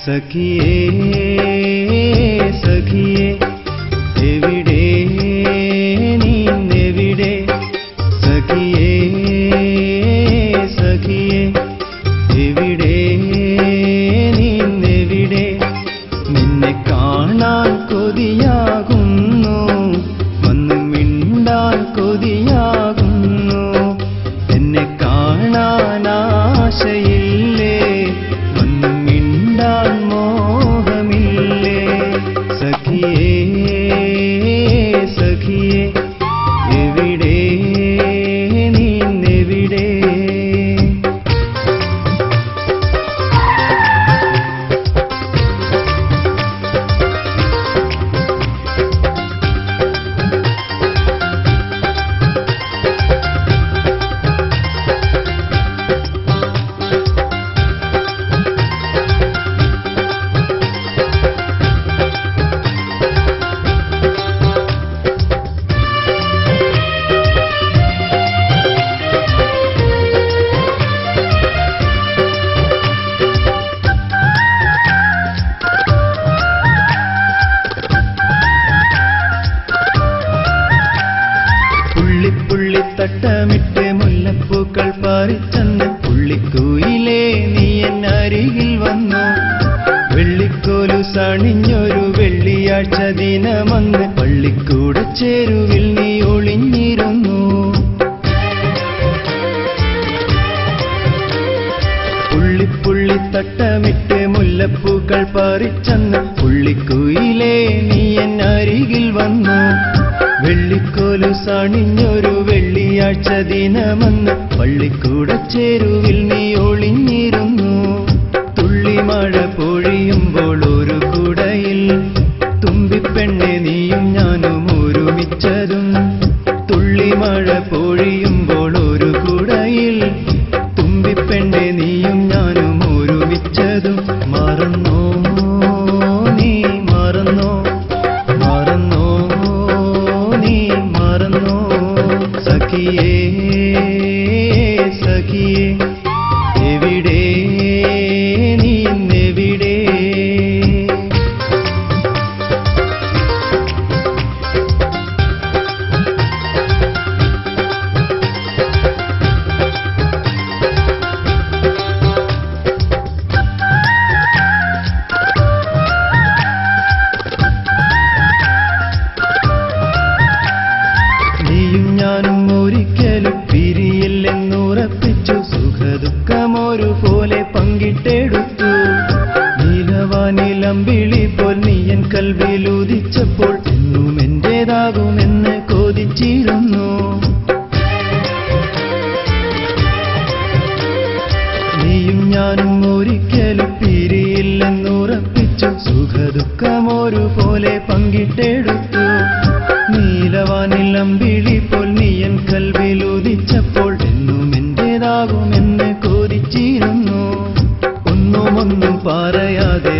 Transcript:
സഖിയേ സഖിയേ എവിടെ നീന്നെവിടെ സഖിയേ സഖിയേ എവിടെ നീന്നെവിടെ നിന്നെ കാണാൻ കൊതിയാകുന്നു വന്ന് മിണ്ടാൻ കൊതിയാകുന്നു എന്നെ കാണാൻ ആശയില്ലേ വന്ന് മിണ്ടാൻ മോഹമില്ലേ സഖിയേ സഖിയേ എവിടെ നീന്നെവിടെ തട്ടമിട്ട് മുല്ലപ്പൂക്കൾ പാറിച്ചെന്ന് പുള്ളിക്കുയിലേ നീ എന്നരികിൽ വന്നു വെള്ളിക്കോലു സണിഞ്ഞൊരു വെള്ളിയാഴ്ച ദിനമന്ന് പള്ളിക്കൂട ചേരുവിൽ നീ ഒളിഞ്ഞിരുന്നു പുള്ളി തട്ടമിട്ട് മുല്ലപ്പൂക്കൾ പാറിച്ചെന്ന് പുള്ളിക്കുയിലേ നീ എന്നരികിൽ വന്നു വെള്ളിക്കോലു സണിഞ്ഞൊരു വെള്ളിയാഴ്ച ദിനമന്ന് പള്ളിക്കൂട ചേരുവിൽ നീ ഒളിഞ്ഞിരുന്നു തുള്ളിമഴ പൊഴിയുമ്പോൾ ഒരു കുടയിൽ തുമ്പിപ്പെണ്ണെ നീയും ഞാനും ഒരുമിച്ചതും തുള്ളിമഴ പൊഴിയുമ്പോൾ ഒരു കുടയിൽ തുമ്പിപ്പെണ്ണെ നീയും ഞാനും ഒരുമിച്ചതും മറന്നോ നീ മറന്നോ മറന്നോ നീ മറന്നോ സഖിയേ സഖിയേ എവിടെ നീന്നെവിടെ നീയും ഞാനും ഒരിക്കലും പിരിയില്ലെന്നുറപ്പിച്ചു സുഖദുഃഖമൊരു പോലെ പങ്കിട്ടെടുത്തു നീലവാനിലമ്പിളി പോൽ നീയൻ കൽവിലുദിച്ചപ്പോൾ എന്നും എന്റേതാകുമെന്ന് കൊതിച്ചിരുന്നു നീയും ഞാനും ഒരിക്കലും പിരിയില്ലെന്നുറപ്പിച്ചു സുഖദുഃഖമൊരു പോലെ പങ്കിട്ടെടുത്തു നീലവാനിലമ്പിളി പോൽ നീയൻ കൽവിലുദിച്ചപ്പോൾ എന്നും എന്റേതാകുമെന്ന് കൊതിച്ചിരുന്നു ഒന്നും പറയാതെ